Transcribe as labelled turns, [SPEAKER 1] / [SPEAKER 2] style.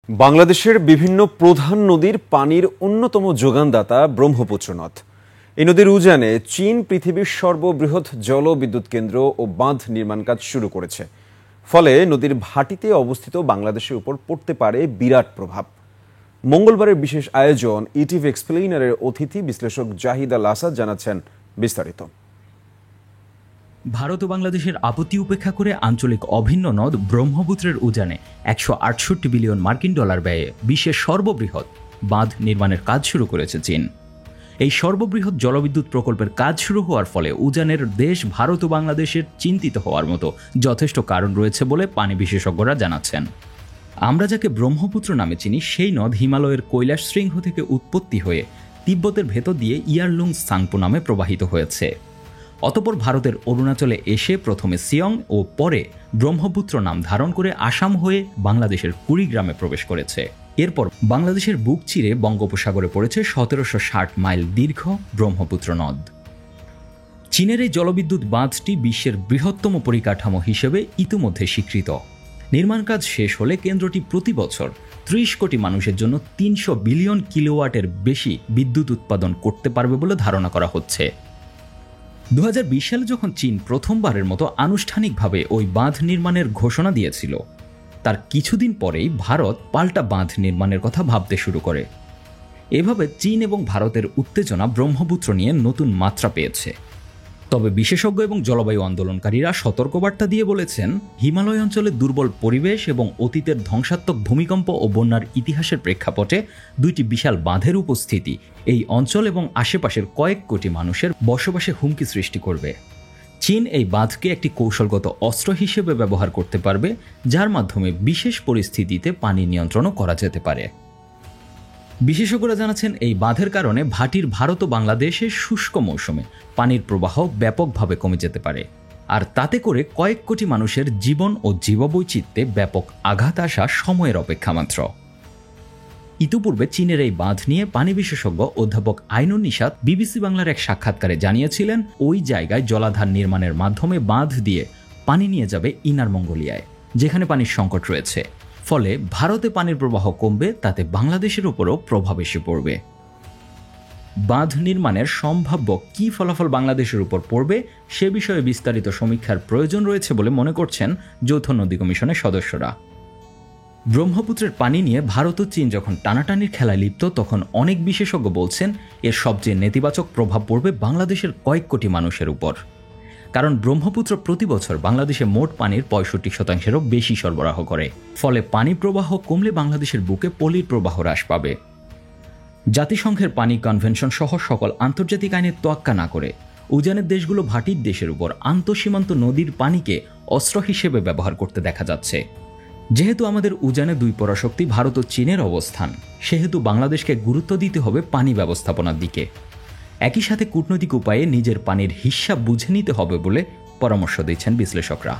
[SPEAKER 1] বাংলাদেশের বিভিন্ন প্রধান নদীর পানির অন্যতম যোগানদাতা ব্রহ্মপুত্র নদ। এই নদীর উজানে চীন পৃথিবীর সর্ববৃহৎ জলবিদ্যুৎ কেন্দ্র ও বাঁধ নির্মাণ কাজ শুরু করেছে। ফলে নদীর ভাটিতে অবস্থিত বাংলাদেশের উপর পড়তে পারে বিরাট প্রভাব। মঙ্গলবারের বিশেষ আয়োজন ইটিভি এক্সপ্লেইনারের অতিথি বিশ্লেষক জাহিদ আল আসাদ জানাচ্ছেন বিস্তারিত।
[SPEAKER 2] ভারত ও বাংলাদেশের আপত্তি উপেক্ষা করে আঞ্চলিক অভিন্ন নদ ব্রহ্মপুত্রের উজানে 168 বিলিয়ন মার্কিন ডলার ব্যয়ে বিশ্বের সর্ববৃহৎ বাঁধ নির্মাণের কাজ শুরু করেছে চীন। এই সর্ববৃহৎ জলবিদ্যুৎ প্রকল্পের কাজ শুরু হওয়ার ফলে উজানের দেশ ভারত ও বাংলাদেশের চিন্তিত হওয়ার মতো যথেষ্ট কারণ রয়েছে বলে পানি বিশেষজ্ঞরা জানাচ্ছেন। আমরা যাকে ব্রহ্মপুত্র নামে চিনি সেই নদ হিমালয়ের কৈলাস শৃঙ্গ থেকে উৎপত্তি হয়ে তিব্বতের ভেতর দিয়ে ইয়ারলুং সাংপো নামে প্রবাহিত হয়েছে। অতঃপর ভারতের অরুণাচলে এসে প্রথমে সিয়ং ও পরে ব্রহ্মপুত্র নাম ধারণ করে আসাম হয়ে বাংলাদেশের কুড়িগ্রামে প্রবেশ করেছে। এরপর বাংলাদেশের বুক চিরে বঙ্গোপসাগরে পড়েছে 1760 মাইল দীর্ঘ ব্রহ্মপুত্র নদ। চীনের এই জলবিদ্যুৎ বাঁধটি বিশ্বের বৃহত্তম পরিকাঠামো হিসেবে ইতিমধ্যে স্বীকৃত। নির্মাণ কাজ শেষ হলে কেন্দ্রটি প্রতি বছর 30 কোটি মানুষের জন্য 300 বিলিয়ন কিলোওয়াটের বেশি বিদ্যুৎ উৎপাদন করতে পারবে বলে ধারণা করা হচ্ছে। 2020 সালে যখন চীন প্রথমবারের মতো আনুষ্ঠানিকভাবে ওই বাঁধ নির্মাণের ঘোষণা দিয়েছিল, তার কিছুদিন পরেই ভারত পাল্টা বাঁধ নির্মাণের কথা ভাবতে শুরু করে। এভাবে চীন এবং ভারতের উত্তেজনা ব্রহ্মপুত্র নিয়ে নতুন মাত্রা পেয়েছে। তবে বিশেষজ্ঞ এবং জলবায়ু আন্দোলনকারীরা সতর্কবার্তা দিয়ে বলেছেন, হিমালয় অঞ্চলে দুর্বল পরিবেশ এবং অতীতের ধ্বংসাত্মক ভূমিকম্প ও বন্যার ইতিহাসের প্রেক্ষাপটে দুইটি বিশাল বাঁধের উপস্থিতি এই অঞ্চল এবং আশেপাশের কয়েক কোটি মানুষের বসবাসে হুমকি সৃষ্টি করবে। চীন এই বাঁধকে একটি কৌশলগত অস্ত্র হিসেবে ব্যবহার করতে পারবে, যার মাধ্যমে বিশেষ পরিস্থিতিতে পানি নিয়ন্ত্রণও করা যেতে পারে। বিশেষজ্ঞরা জানাচ্ছেন, এই বাঁধের কারণে ভাটির ভারত ও বাংলাদেশের শুষ্ক মৌসুমে পানির প্রবাহ ব্যাপকভাবে কমে যেতে পারে, আর তাতে করে কয়েক কোটি মানুষের জীবন ও জীববৈচিত্র্যে ব্যাপক আঘাত আসা সময়ের অপেক্ষা মাত্র। ইতিপূর্বে চীনের এই বাঁধ নিয়ে পানি বিশেষজ্ঞ অধ্যাপক আইনুন নিশাত বিবিসি বাংলার এক সাক্ষাৎকারে জানিয়েছিলেন, ওই জায়গায় জলাধার নির্মাণের মাধ্যমে বাঁধ দিয়ে পানি নিয়ে যাবে ইনার মঙ্গোলিয়ায়, যেখানে পানির সংকট রয়েছে। ফলে ভারতে পানির প্রবাহ কমবে, তাতে বাংলাদেশের উপরও প্রভাব এসে পড়বে। বাঁধ নির্মাণের সম্ভাব্য কী ফলাফল বাংলাদেশের উপর পড়বে সে বিষয়ে বিস্তারিত সমীক্ষার প্রয়োজন রয়েছে বলে মনে করছেন যৌথ নদী কমিশনের সদস্যরা। ব্রহ্মপুত্রের পানি নিয়ে ভারত ও চীন যখন টানাটানির খেলায় লিপ্ত, তখন অনেক বিশেষজ্ঞ বলছেন এর সবচেয়ে নেতিবাচক প্রভাব পড়বে বাংলাদেশের কয়েক কোটি মানুষের উপর। কারণ ব্রহ্মপুত্র প্রতি বছর বাংলাদেশে মোট পানির 65%-এরও বেশি সরবরাহ করে। ফলে পানি প্রবাহ কমলে বাংলাদেশের বুকে পলির প্রবাহ হ্রাস পাবে। জাতিসংঘের পানি কনভেনশন সহ সকল আন্তর্জাতিক আইনের তোয়াক্কা না করে উজানের দেশগুলো ভাটির দেশের উপর আন্তঃসীমান্ত নদীর পানিকে অস্ত্র হিসেবে ব্যবহার করতে দেখা যাচ্ছে। যেহেতু আমাদের উজানে দুই পরাশক্তি ভারত ও চীনের অবস্থান, সেহেতু বাংলাদেশকে গুরুত্ব দিতে হবে পানি ব্যবস্থাপনার দিকে। একই সাথে কূটনৈতিক উপায়ে নিজের পানির হিসাব বুঝে নিতে হবে বলে পরামর্শ দিচ্ছেন বিশ্লেষকরা।